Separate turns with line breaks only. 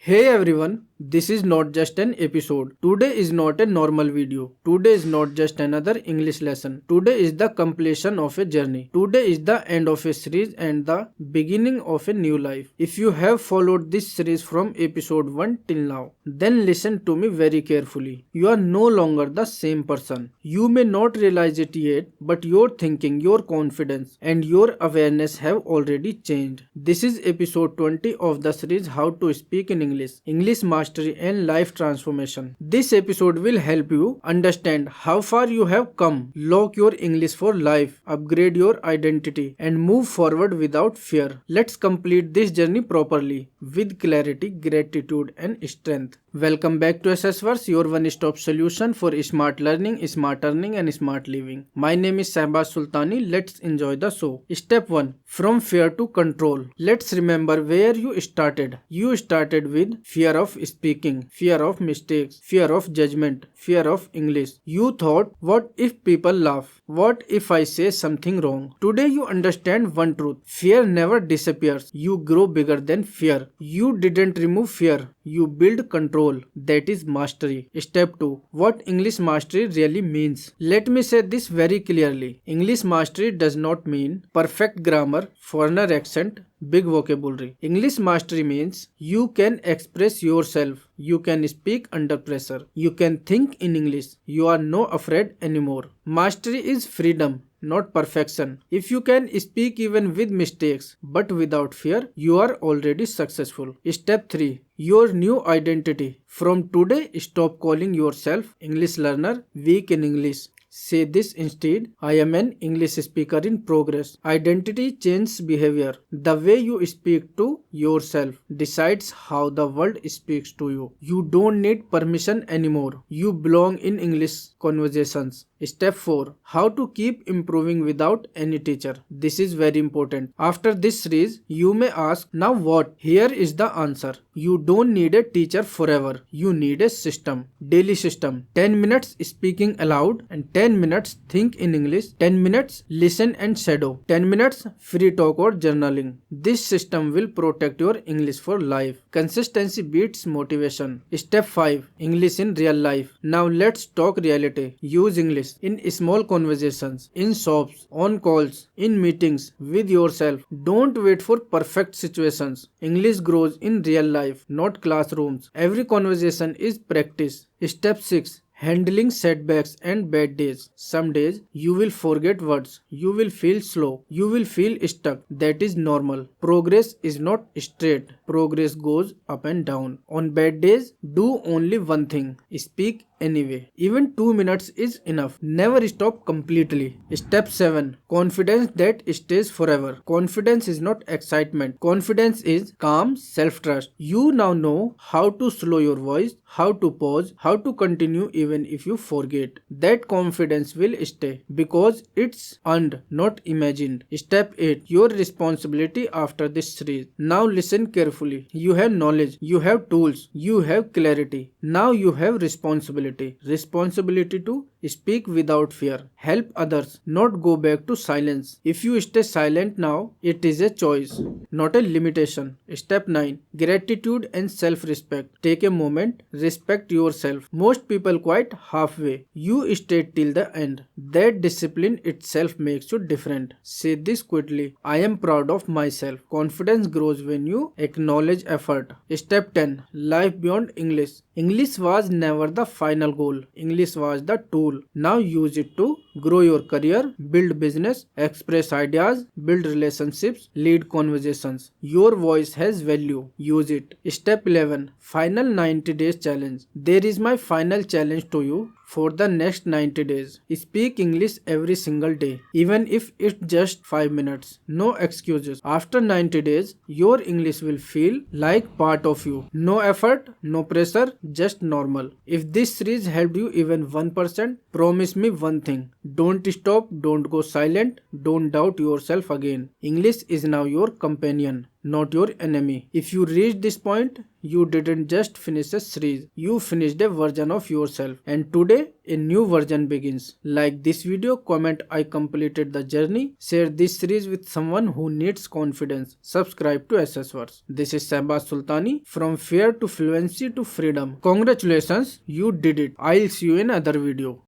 Hey everyone, this is not just an episode. Today is not a normal video. Today is not just another English lesson. Today is the completion of a journey. Today is the end of a series and the beginning of a new life. If you have followed this series from episode 1 till now, then listen to me very carefully. You are no longer the same person. You may not realize it yet, but your thinking, your confidence, and your awareness have already changed. This is episode 20 of the series How to Speak in English Mastery and Life Transformation. This episode will help you understand how far you have come, lock your English for life, upgrade your identity, and move forward without fear. Let's complete this journey properly, with clarity, gratitude, and strength. Welcome back to SSverse, your one-stop solution for smart learning, smart earning, and smart living. My name is Shahbaz Sultani. Let's enjoy the show. Step 1. From fear to control. Let's remember where you started. You started with fear of speaking, fear of mistakes, fear of judgment, fear of English. You thought, what if people laugh? What if I say something wrong? Today you understand one truth. Fear never disappears. You grow bigger than fear. You didn't remove fear. You build control. That is mastery. Step 2. What English mastery really means. Let me say this very clearly. English mastery does not mean perfect grammar, foreigner accent, big vocabulary. English mastery means you can express yourself. You can speak under pressure. You can think in English. You are not afraid anymore. Mastery is freedom, not perfection. If you can speak even with mistakes, but without fear, you are already successful. Step 3. Your new identity. From today, stop calling yourself English learner, weak in English. Say this instead, I am an English speaker in progress. Identity changes behavior. The way you speak to yourself decides how the world speaks to you. You don't need permission anymore. You belong in English conversations. Step 4. How to keep improving without any teacher. This is very important. After this series, you may ask, now what? Here is the answer. You don't need a teacher forever. You need a system. Daily system. 10 minutes speaking aloud and 10 minutes think in English. 10 minutes listen and shadow. 10 minutes free talk or journaling. This system will protect your English for life. Consistency beats motivation. Step 5. English in real life. Now let's talk reality. Use English in small conversations, in shops, on calls, in meetings, with yourself. Don't wait for perfect situations. English grows in real life, not classrooms. Every conversation is practice. Step 6. Handling setbacks and bad days. Some days you will forget words, you will feel slow, you will feel stuck. That is normal. Progress is not straight. Progress goes up and down. On bad days, do only one thing. Speak anyway. Even 2 minutes is enough. Never stop completely. Step 7. Confidence that stays forever. Confidence is not excitement. Confidence is calm self-trust. You now know how to slow your voice, how to pause, how to continue even if you forget. That confidence will stay because it's earned, not imagined. Step 8. Your responsibility after this series. Now listen carefully. You have knowledge, you have tools, you have clarity. Now you have responsibility. Responsibility to speak without fear. Help others, not go back to silence. If you stay silent now, it is a choice, not a limitation. Step 9. Gratitude and self-respect. Take a moment, respect yourself. Most people quit halfway. You stayed till the end. That discipline itself makes you different. Say this quickly. I am proud of myself. Confidence grows when you acknowledge effort. Step 10. Life beyond English. English was never the final goal. English was the tool. Now use it to grow your career, build business, express ideas, build relationships, lead conversations. Your voice has value. Use it. Step 11. Final 90 days challenge. There is my final challenge to you for the next 90 days. Speak English every single day, even if it's just 5 minutes. No excuses. After 90 days, your English will feel like part of you. No effort, no pressure, just normal. If this series helped you even 1%, promise me one thing. Don't stop, don't go silent, don't doubt yourself again. English is now your companion, not your enemy. If you reach this point, you didn't just finish a series, you finished a version of yourself. And today, a new version begins. Like this video, comment I completed the journey, share this series with someone who needs confidence. Subscribe to SS Words. This is Shahbaz Sultani. From fear to fluency to freedom. Congratulations, you did it. I'll see you in another video.